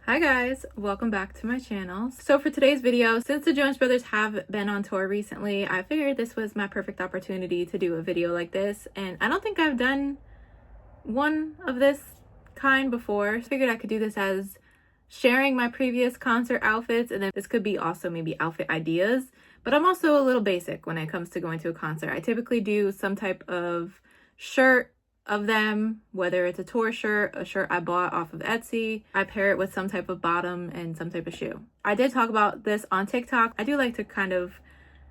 Hi guys, welcome back to my channel. So for today's video, since the Jonas Brothers have been on tour recently, I figured this was my perfect opportunity to do a video like this. And I don't think I've done one of this kind before. I figured I could do this as sharing my previous concert outfits, and then this could be also maybe outfit ideas. But I'm also a little basic when it comes to going to a concert. I typically do some type of shirt of them, whether it's a tour shirt, a shirt I bought off of Etsy. I pair it with some type of bottom and some type of shoe. I did talk about this on TikTok. I do like to kind of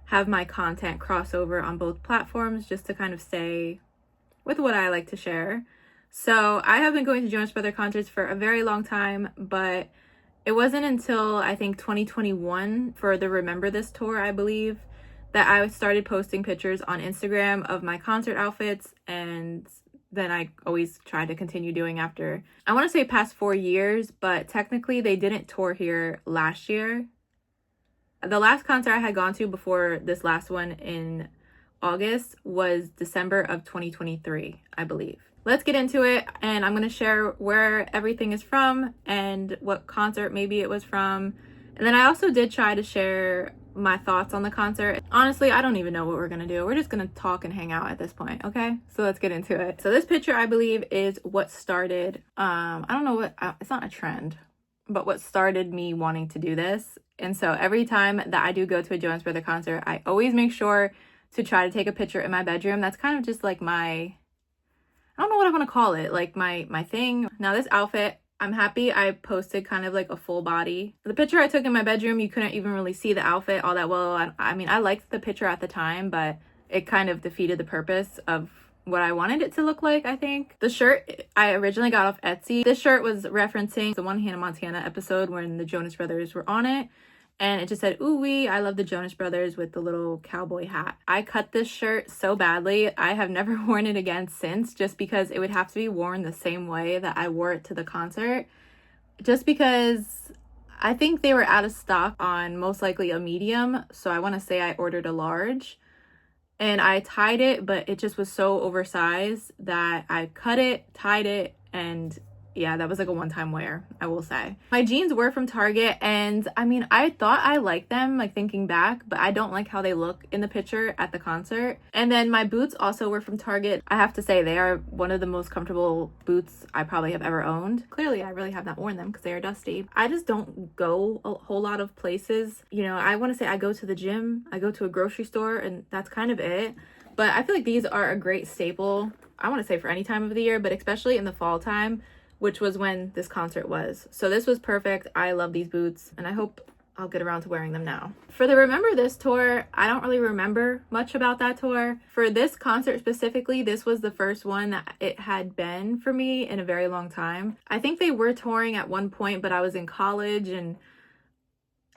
have my content cross over on both platforms just to kind of stay with what I like to share. So I have been going to Jonas Brothers concerts for a very long time, but it wasn't until I think 2021 for the Remember This tour, I believe, that I started posting pictures on Instagram of my concert outfits, and then I always try to continue doing after. I want to say past 4 years, but technically they didn't tour here last year. The last concert I had gone to before this last one in August was December of 2023, I believe. Let's get into it, and I'm going to share where everything is from and what concert maybe it was from. And then I also did try to share my thoughts on the concert. Honestly, I don't even know what we're gonna do. We're just gonna talk and hang out at this point, okay? So let's get into it. So this picture, I believe, is what started, I don't know what, it's not a trend, but what started me wanting to do this. And so every time that I do go to a Jonas Brothers concert, I always make sure to try to take a picture in my bedroom. That's kind of just like my, I don't know what I want to call it, like my thing. Now this outfit, I'm happy I posted kind of like a full body. The picture I took in my bedroom, you couldn't even really see the outfit all that well. I mean, I liked the picture at the time, but it kind of defeated the purpose of what I wanted it to look like, I think. The shirt I originally got off Etsy. This shirt was referencing the one Hannah Montana episode when the Jonas Brothers were on it. And it just said, ooh wee, I love the Jonas Brothers with the little cowboy hat. I cut this shirt so badly. I have never worn it again since, just because it would have to be worn the same way that I wore it to the concert. Just because I think they were out of stock on most likely a medium. So I want to say I ordered a large. And I tied it, but it just was so oversized that I cut it, tied it, and yeah, that was like a one-time wear, I will say. My jeans were from Target, and I mean, I thought I liked them, like thinking back, but I don't like how they look in the picture at the concert. And then my boots also were from Target. I have to say, they are one of the most comfortable boots I probably have ever owned. Clearly, I really have not worn them because they are dusty. I just don't go a whole lot of places. You know, I want to say I go to the gym, I go to a grocery store, and that's kind of it. But I feel like these are a great staple, I want to say for any time of the year, but especially in the fall time, which was when this concert was. So this was perfect. I love these boots, and I hope I'll get around to wearing them now. For the Remember This tour, I don't really remember much about that tour. For this concert specifically, this was the first one that it had been for me in a very long time. I think they were touring at one point, but I was in college, and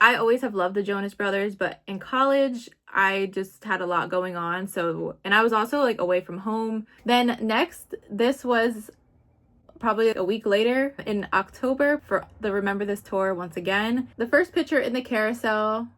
I always have loved the Jonas Brothers, but in college, I just had a lot going on. So, and I was also like away from home. Then next, this was probably a week later in October for the Remember This tour once again. The first picture in the carousel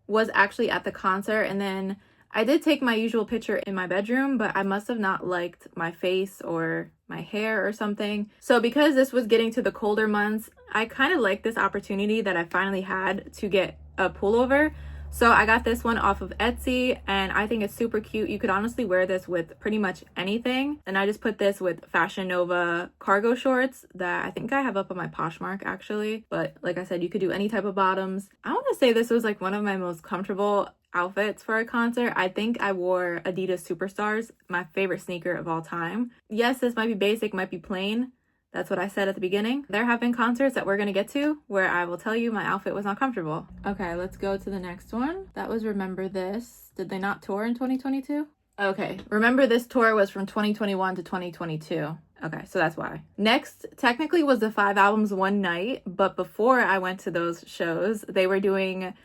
was actually at the concert, and then I did take my usual picture in my bedroom, but I must have not liked my face or my hair or something. So because this was getting to the colder months, I kind of liked this opportunity that I finally had to get a pullover. So I got this one off of Etsy, and I think it's super cute. You could honestly wear this with pretty much anything. And I just put this with Fashion Nova cargo shorts that I think I have up on my Poshmark actually. But like I said, you could do any type of bottoms. I want to say this was like one of my most comfortable outfits for a concert. I think I wore Adidas Superstars, my favorite sneaker of all time. Yes, this might be basic, might be plain. That's what I said at the beginning. There have been concerts that we're going to get to where I will tell you my outfit was not comfortable. Okay, let's go to the next one. That was Remember This. Did they not tour in 2022? Okay, Remember This tour was from 2021 to 2022. Okay, so that's why. Next, technically was the 5 albums one night, but before I went to those shows, they were doing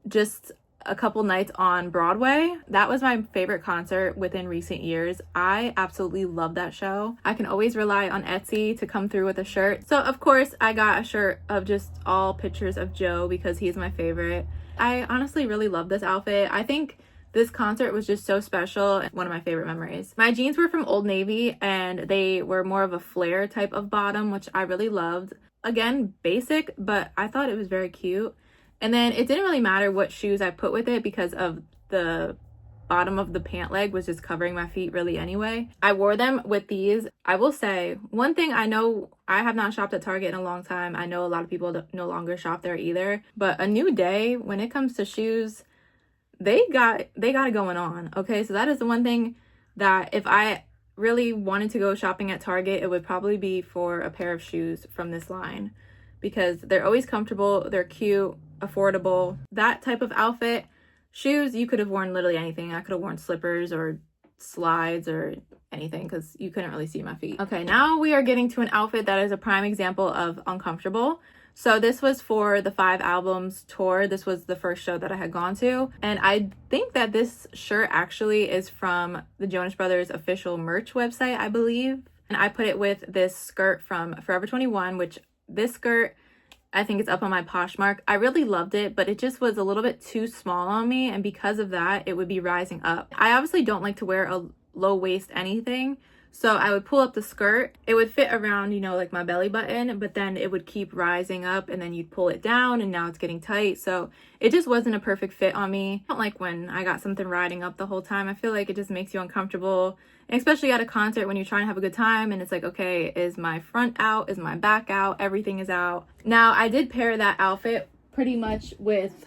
just a couple nights on Broadway. That was my favorite concert within recent years. I absolutely love that show. I can always rely on Etsy to come through with a shirt. So of course I got a shirt of just all pictures of Joe because he's my favorite. I honestly really love this outfit. I think this concert was just so special and one of my favorite memories. My jeans were from Old Navy, and they were more of a flare type of bottom, which I really loved. again, basic, but I thought it was very cute. And then it didn't really matter what shoes I put with it because of the bottom of the pant leg was just covering my feet really anyway. I wore them with these. I will say one thing, I know I have not shopped at Target in a long time. I know a lot of people no longer shop there either, but A New Day, when it comes to shoes, they got it going on. Okay, so that is the one thing that if I really wanted to go shopping at Target, it would probably be for a pair of shoes from this line, because they're always comfortable, they're cute, affordable. That type of outfit. Shoes, you could have worn literally anything. I could have worn slippers or slides or anything because you couldn't really see my feet. Okay, now we are getting to an outfit that is a prime example of uncomfortable. So this was for the 5 Albums tour. This was the first show that I had gone to. And I think that this shirt actually is from the Jonas Brothers official merch website, I believe. And I put it with this skirt from Forever 21, which this skirt, I think it's up on my Poshmark. I really loved it, but it just was a little bit too small on me, and because of that, it would be rising up. I obviously don't like to wear a low waist anything, so I would pull up the skirt. It would fit around, you know, like my belly button, but then it would keep rising up, and then you'd pull it down, and now it's getting tight, so it just wasn't a perfect fit on me. I don't like when I got something riding up the whole time. I feel like it just makes you uncomfortable. And especially at a concert when you're trying to have a good time and it's like, okay, is my front out? Is my back out? Everything is out. Now, I did pair that outfit pretty much with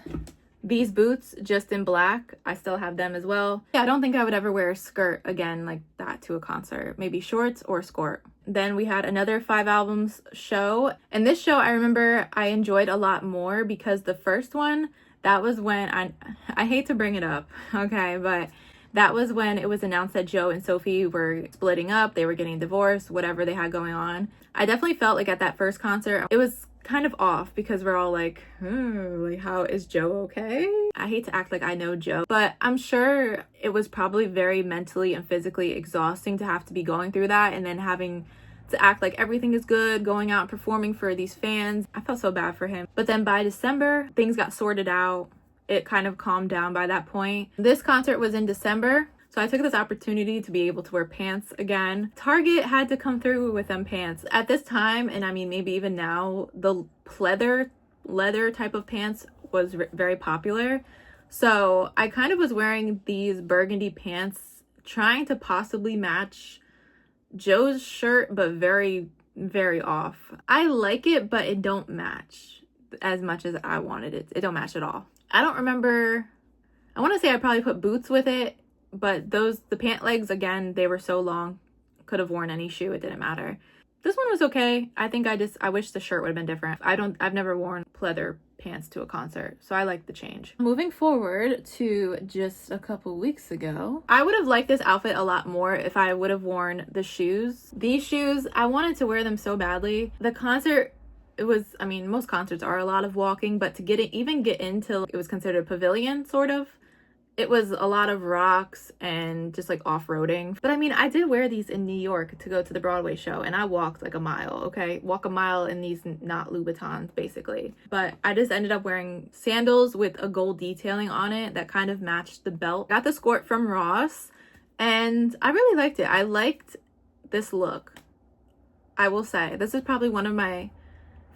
these boots, just in black. I still have them as well. Yeah, I don't think I would ever wear a skirt again like that to a concert. Maybe shorts or skirt. Then we had another 5 Albums show. And this show I remember I enjoyed a lot more because the first one, that was when I hate to bring it up, okay, but that was when it was announced that Joe and Sophie were splitting up, they were getting divorced, whatever they had going on. I definitely felt like at that first concert, it was kind of off because we're all like, like, how is Joe okay? I hate to act like I know Joe, but I'm sure it was probably very mentally and physically exhausting to have to be going through that and then having to act like everything is good, going out and performing for these fans. I felt so bad for him. But then by December, things got sorted out. It kind of calmed down by that point. This concert was in December, so I took this opportunity to be able to wear pants again. Target had to come through with them pants. At this time, and I mean maybe even now, the leather type of pants was very popular. So I kind of was wearing these burgundy pants, trying to possibly match Joe's shirt, but very, very off. I like it, but it don't match as much as I wanted it. It don't match at all. I don't remember, I want to say I probably put boots with it, but the pant legs, again, they were so long, could have worn any shoe, it didn't matter. This one was okay. I think I wish the shirt would have been different. I've never worn pleather pants to a concert, so I like the change. Moving forward to just a couple weeks ago, I would have liked this outfit a lot more if I would have worn the shoes. These shoes, I wanted to wear them so badly. The concert, it was, I mean, most concerts are a lot of walking, but to even get into, it was considered a pavilion, sort of. It was a lot of rocks and just like off-roading. But I mean, I did wear these in New York to go to the Broadway show, and I walked like a mile, okay? Walk a mile in these not Louboutins, basically. But I just ended up wearing sandals with a gold detailing on it that kind of matched the belt. Got the skirt from Ross, and I really liked it. I liked this look. I will say, this is probably one of my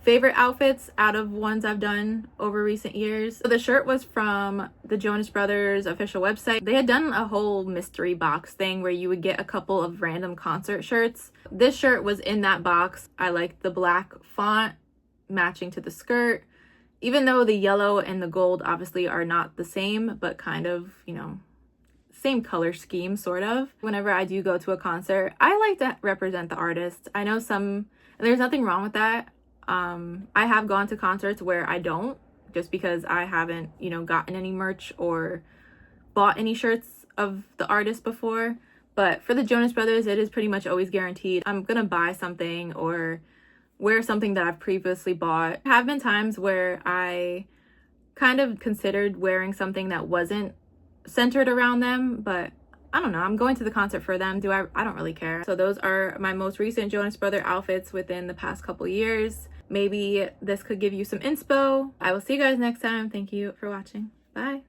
favorite outfits out of ones I've done over recent years. So the shirt was from the Jonas Brothers official website. They had done a whole mystery box thing where you would get a couple of random concert shirts. This shirt was in that box. I liked the black font matching to the skirt, even though the yellow and the gold obviously are not the same, but kind of, you know, same color scheme, sort of. Whenever I do go to a concert, I like to represent the artist. I know and there's nothing wrong with that. I have gone to concerts where I don't, just because I haven't, you know, gotten any merch or bought any shirts of the artist before. But for the Jonas Brothers, it is pretty much always guaranteed I'm gonna buy something or wear something that I've previously bought. There have been times where I kind of considered wearing something that wasn't centered around them, but I don't know, I'm going to the concert for them. I don't really care. So those are my most recent Jonas Brother outfits within the past couple years. Maybe this could give you some inspo. I will see you guys next time. Thank you for watching. Bye.